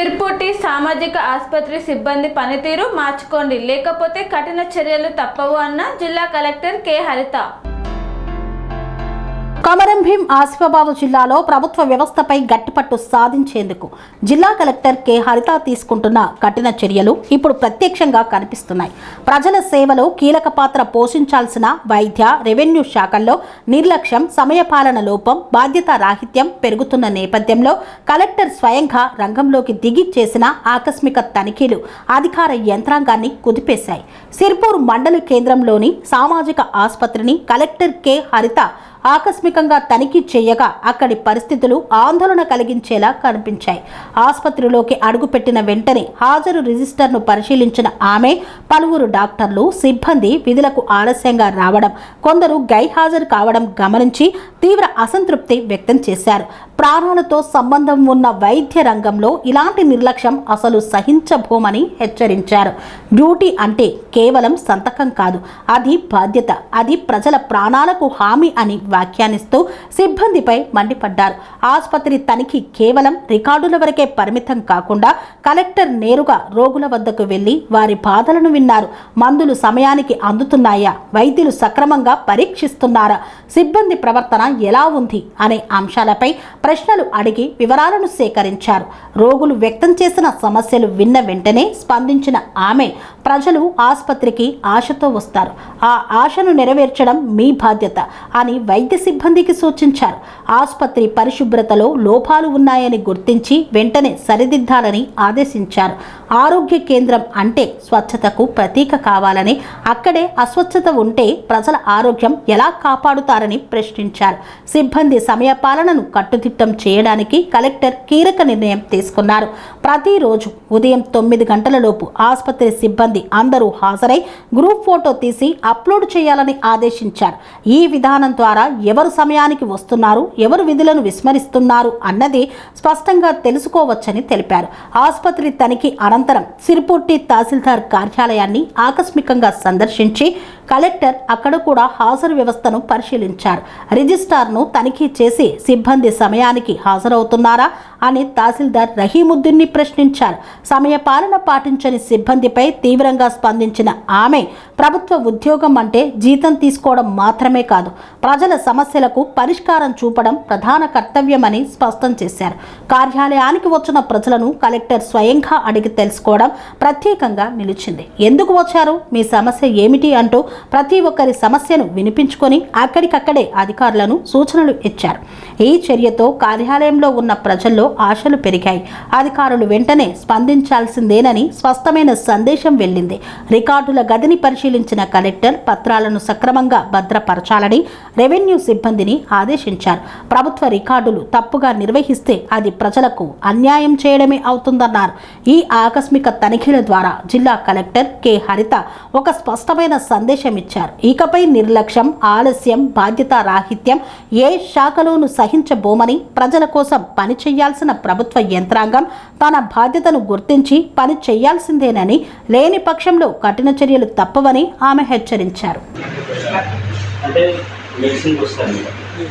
సిర్పుటి సామాజిక ఆసుపత్రి సిబ్బంది పనితీరు మార్చుకోండి, లేకపోతే కఠిన చర్యలు తప్పవు అన్న జిల్లా కలెక్టర్ కె హరిత. కొమరం భీం ఆసిఫాబాద్ జిల్లాలో ప్రభుత్వ వ్యవస్థపై గట్టిపట్టు సాధించేందుకు జిల్లా కలెక్టర్ కె హరిత తీసుకుంటున్న కఠిన చర్యలు ఇప్పుడు ప్రత్యక్షంగా కనిపిస్తున్నాయి. ప్రజల సేవలో కీలక పాత్ర పోషించాల్సిన వైద్య, రెవెన్యూ శాఖల్లో నిర్లక్ష్యం, సమయపాలన లోపం, బాధ్యతారాహిత్యం పెరుగుతున్న నేపథ్యంలో కలెక్టర్ స్వయంగా రంగంలోకి దిగి చేసిన ఆకస్మిక తనిఖీలు అధికార యంత్రాంగాన్ని కుదిపేశాయి. సిర్పూర్ మండల కేంద్రంలోని సామాజిక ఆసుపత్రిని కలెక్టర్ కె హరిత ఆకస్మికంగా తనిఖీ చేయగా అక్కడి పరిస్థితులు ఆందోళన కలిగించేలా కనిపించాయి. ఆసుపత్రిలోకి అడుగుపెట్టిన వెంటనే హాజరు రిజిస్టర్ను పరిశీలించిన ఆమె పలువురు డాక్టర్లు, సిబ్బంది విధులకు ఆలస్యంగా రావడం, కొందరు గైహాజరు కావడం గమనించి తీవ్ర అసంతృప్తి వ్యక్తం చేశారు. ప్రాణాలతో సంబంధం ఉన్న వైద్య రంగంలో ఇలాంటి నిర్లక్ష్యం అసలు సహించబోమని హెచ్చరించారు. డ్యూటీ అంటే కేవలం సంతకం కాదు, అది బాధ్యత, అది ప్రజల ప్రాణాలకు హామీ అని వ్యాఖ్యానిస్తూ సిబ్బందిపై మండిపడ్డారు. ఆసుపత్రి తనిఖీ కేవలం రికార్డుల వరకే పరిమితం కాకుండా కలెక్టర్ నేరుగా రోగుల వద్దకు వెళ్లి వారి బాధలను విన్నారు. మందులు సమయానికి అందుతున్నాయా, వైద్యులు సక్రమంగా పరీక్షిస్తున్నారా, సిబ్బంది ప్రవర్తన ఎలా ఉంది అనే అంశాలపై ప్రశ్నలు అడిగి వివరాలను సేకరించారు. రోగులు వ్యక్తం చేసిన సమస్యలు విన్న వెంటనే స్పందించిన ఆమె ప్రజలు ఆసుపత్రికి ఆశతో వస్తారు, ఆ ఆశను నెరవేర్చడం మీ బాధ్యత అని వైద్య సిబ్బందికి సూచించారు. ఆసుపత్రి పరిశుభ్రతలో లోపాలు ఉన్నాయని గుర్తించి వెంటనే సరిదిద్దాలని ఆదేశించారు. ఆరోగ్య కేంద్రం అంటే స్వచ్ఛతకు ప్రతీక కావాలని, అక్కడే అస్వచ్ఛత ఉంటే ప్రజల ఆరోగ్యం ఎలా కాపాడుతారని ప్రశ్నించారు. సిబ్బంది సమయపాలనను కట్టుదిట్టం చేయడానికి కలెక్టర్ కీలక నిర్ణయం తీసుకున్నారు. ప్రతిరోజు ఉదయం 9 గంటలలోపు ఆసుపత్రి సిబ్బంది అందరూ హాజరై గ్రూప్ ఫోటో తీసి అప్లోడ్ చేయాలని ఆదేశించారు. ఈ విధానం ద్వారా ఎవరు సమయానికి వస్తున్నారు, ఎవరు విధులను విస్మరిస్తున్నారు అన్నది స్పష్టంగా తెలుసుకోవచ్చని తెలిపారు. ఆసుపత్రి తనిఖీ అనంతరం సిర్పుటి తహసీల్దార్ కార్యాలయాన్ని ఆకస్మికంగా సందర్శించి కలెక్టర్ అక్కడ కూడా హాజరు వ్యవస్థను పరిశీలించారు. రిజిస్టార్ను తనిఖీ చేసి సిబ్బంది సమయానికి హాజరవుతున్నారా అని తహసీల్దార్ రహీముద్దీన్ని ప్రశ్నించారు. సమయపాలన పాటించని సిబ్బందిపై తీవ్రంగా స్పందించిన ఆమె ప్రభుత్వ ఉద్యోగం అంటే జీతం తీసుకోవడం మాత్రమే కాదు, ప్రజల సమస్యలకు పరిష్కారం చూపడం ప్రధాన కర్తవ్యమని స్పష్టం చేశారు. కార్యాలయానికి వచ్చిన ప్రజలను కలెక్టర్ స్వయంగా అడిగి తెలుసుకోవడం ప్రత్యేకంగా నిలిచింది. ఎందుకు వచ్చారు, మీ సమస్య ఏమిటి అంటూ ప్రతి ఒక్కరి సమస్యను వినిపించుకొని అక్కడికక్కడే అధికారులను సూచనలు ఇచ్చారు. ఈ చర్యతో కార్యాలయంలో ఉన్న ప్రజల్లో ఆశలు పెరిగాయి. అధికారులు వెంటనే స్పందించాల్సిందేనని స్పష్టమైన సందేశం వెళ్ళింది. రికార్డుల గదిని పరిశీలించిన కలెక్టర్ పత్రాలను సక్రమంగా భద్రపరచాలని రెవెన్యూ సిబ్బందిని ఆదేశించారు. ప్రభుత్వ రికార్డులు తప్పుగా నిర్వహిస్తే అది ప్రజలకు అన్యాయం చేయడమే అవుతుందన్నారు. ఈ ఆకస్మిక తనిఖీల ద్వారా జిల్లా కలెక్టర్ కె హరిత ఒక స్పష్టమైన సందేశం ఇచ్చారు. ఇకపై నిర్లక్ష్యం, ఆలస్యం, బాధ్యతారాహిత్యం ఏ శాఖలోనూ సహించబోమని, ప్రజల కోసం పని చేయాల్సిన ప్రభుత్వ యంత్రాంగం తన బాధ్యతను గుర్తించి పని చేయాల్సిందేనని, లేని పక్షంలో కఠిన చర్యలు తప్పవని ఆమె హెచ్చరించారు. అంటే మెడిసిన్ వస్తాను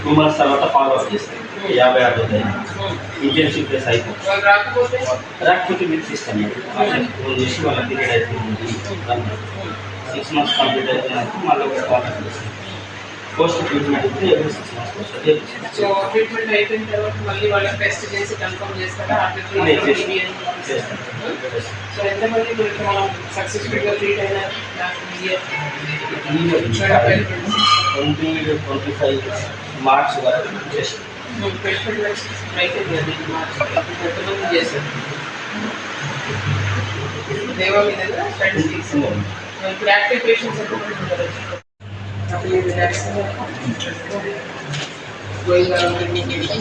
2 months తర్వాత ఫాలో అప్ చేస్తాను. 56 ఇంటెన్సివ్ ప్లేస్ అయిపోతుంది. రాకపోతే మీరు ఇస్తాను చేసి వాళ్ళ పీరియడ్ అయిపోతుంది. 6 months కంప్లీట్ అయిపోయినప్పుడు మళ్ళీ ఒక ఫాలో అప్ చేస్తాను. పోస్ట్ ట్రీట్మెంట్ అయితే every 6 months వస్తుంది. సో ట్రీట్మెంట్ అయిపోయిన తర్వాత మళ్ళీ వాళ్ళకి టెస్ట్ చేసి కన్ఫర్మ్ చేస్తారా? సో ఎంతమంది ఇప్పుడు మనం సక్సెస్ఫుల్గా ట్రీట్ అయిన 20-25 మార్చ్ వరకు చేస్తాం. అయిపోయింది ఎంతమంది చేస్తారు దేవా మీద స్టాటిస్టిక్స్. ఇప్పుడు యాక్టివ్ పేషెంట్స్ ఎంతమంది ఉంటారు? Going around the medication.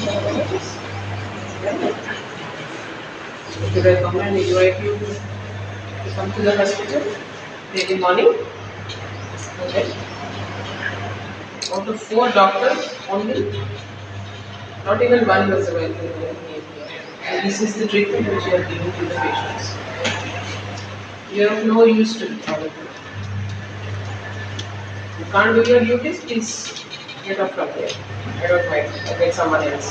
Should I come and invite you to come to the hospital daily morning? Okay. Out of 4 doctors only, not even one was available. And this is the treatment which you are giving to the patients. You are of no use to all of them. You can't do your duties, please get off from there. I don't mind. I'll get someone else.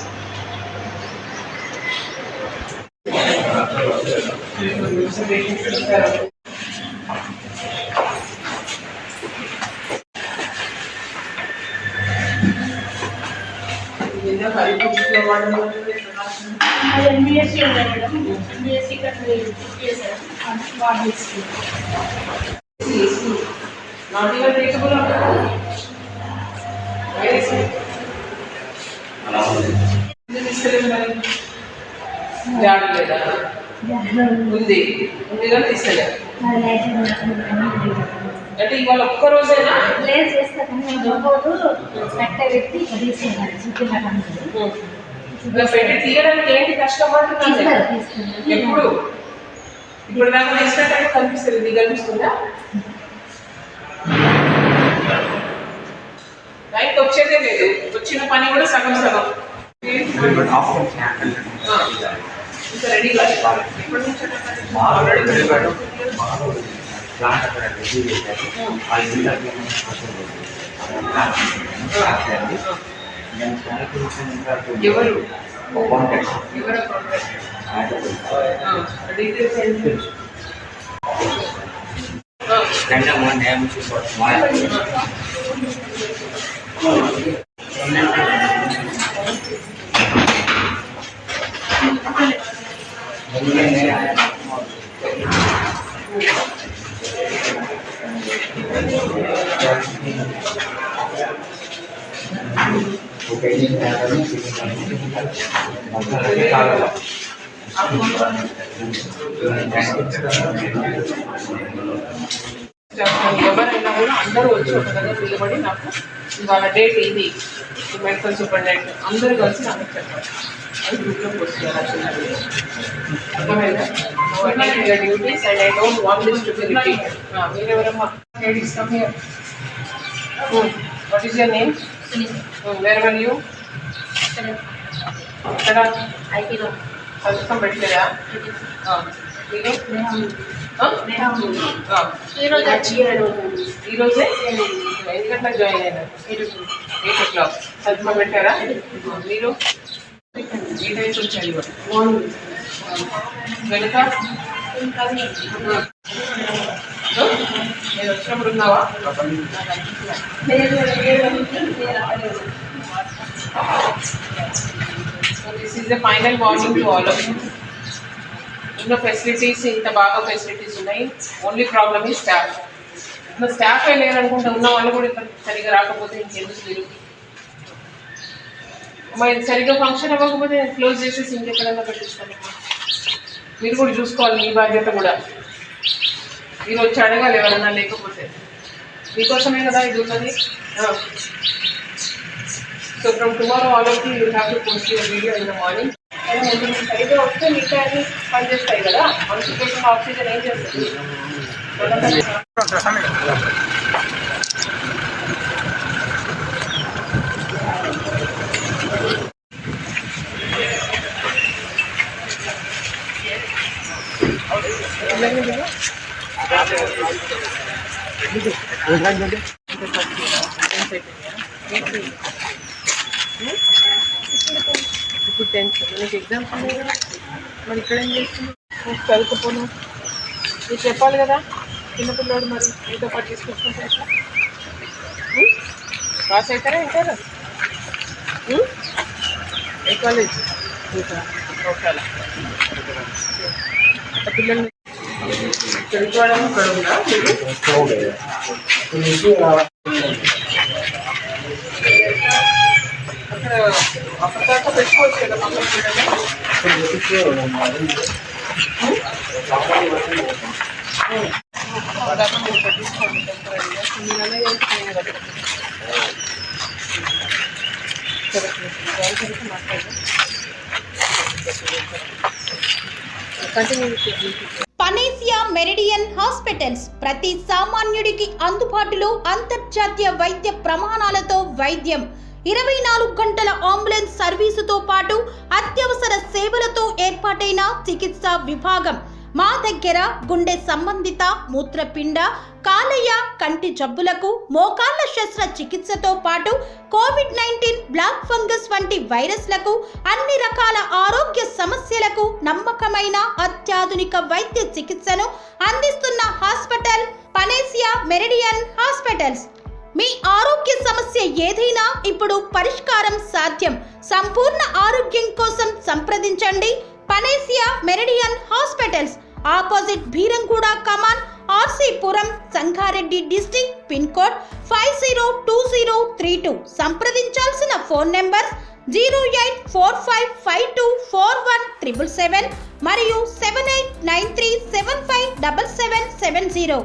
MBSc madam MBSc కంటే చేశారు not even reachable జాడ లేదా ఉంది కానీ తీస్తలేదు అంటే ఇవాళ ఒక్క రోజేనా లేదు చేస్తా కానీ రోజు కట్ట వ్యక్తి తీసేయాలి ఇలా పెట్టి తీయడానికి ఏంటి కష్టం అంటున్నాను ఎప్పుడు ఇప్పుడు దాకా వేసినట్టు కనిపిస్తుంది నీకు కనిపిస్తుందా రైట్ వచ్చేదే లేదు వచ్చిన పని కూడా సగం సగం ఇంకా రెడీ కాదు ఎప్పటి నుంచి ఎవరు ఎవరు డీటెయిల్స్ ఎవరైనా కూడా అందరూ వచ్చి ఒక దగ్గర నిలబడి నాకు ఇవాళ డేట్ ఇది మెడికల్ సూపరింటెండెంట్ అందరూ కలిసి నాకు చెప్పారు అది గ్రూప్లోకి వస్తున్నారు duties and I don't want this to be repeated మీరెవరమ్మా ladies come here what is your name where are you ఇక్కడ సంతకం పెట్టలేదా మీరు ఈరోజే ఎన్ని గంటలకు జాయిన్ అయినారు 8 o'clock సంతకం పెట్టారా మీరు ఏ టైంకి వచ్చారు వెనుక నేను వచ్చినప్పుడు ఉన్నావా this is the final warning to all of you ఉన్న ఫెసిలిటీస్ ఇంత బాగా ఫెసిలిటీస్ ఉన్నాయి ఓన్లీ ప్రాబ్లమ్ ఈ స్టాఫ్ ఉన్న స్టాఫ్ లేరనుకుంటే ఉన్న వాళ్ళు కూడా ఇక్కడ సరిగా రాకపోతే ఇంకెందుకు మీరు ఇది సరిగ్గా ఫంక్షన్ అవ్వకపోతే నేను క్లోజ్ చేసేసి ఇంకెక్కడన్నా పెట్టిస్తాను మీరు కూడా చూసుకోవాలి మీ బాధ్యత కూడా మీరు వచ్చి అడగాలి ఎవరన్నా లేకపోతే మీకోసమే కదా ఇది ఉన్నది so from tomorrow all of you have to post your video in the morning సరిగ్గా వస్తే మిగతా అన్ని పనిచేస్తాయి కదా మనిషి కోసం ఆక్సిజన్ ఏం చేస్తుంది ఇప్పుడు 10th నీకు ఎగ్జామ్స్ ఉన్నాయి కదా మరి ఇక్కడ ఏం చేస్తున్నావు చదువుకుపోను నీకు చెప్పాలి కదా చిన్నపిల్లాడు మరి మీతో పాటు తీసుకొచ్చుకుంటే ఎట్లా పాస్ అవుతారా ఇంటారా ఏ కాలేజ్ ఓకేలా పిల్లల్ని చదువుకోవడం ఇక్కడ ఉందా అక్కడ అప్పటిదాకా పెట్టుకోవచ్చు కదా దాకా మీరు పెట్టించుకోండి టెంపరీగా మీరు అలా చేస్తున్నాయి కదా కంటిన్యూ పనేసియా మెరిడియన్ హాస్పిటల్స్ ప్రతి సామాన్యుడికి అందుబాటులో అంతర్జాతీయ వైద్య ప్రమాణాలతో వైద్యం 24 గంటల అంబులెన్స్ సర్వీసుతో పాటు అత్యవసర సేవలతో ఏర్పాటైన చికిత్సా విభాగం మా దగ్గర గుండె సంబంధిత మూత్రపిండ కాలేయ కంటి జబ్బులకు మోకాళ్ల శస్త్రచికిత్సతో పాటు కోవిడ్-19 బ్లాక్ ఫంగస్ వంటి వైరస్లకు అన్ని రకాల ఆరోగ్య సమస్యలకు నమ్మకమైన అత్యాధునిక వైద్య చికిత్సను అందిస్తున్న హాస్పిటల్ పనేసియా మెరిడియన్ హాస్పిటల్స్. మీ ఆరోగ్య సమస్య ఏదైనా ఇప్పుడు పరిష్కారం సాధ్యం. సంపూర్ణ ఆరోగ్యం కోసం సంప్రదించండి Panacea Meridian hospitals, opposite Beeramguda కమాన్, RC Puram, Sangareddy district, pin code 502032. సంప్రదించాల్సిన ఫోన్ నెంబర్ 0845524177 మరియు 7893757770.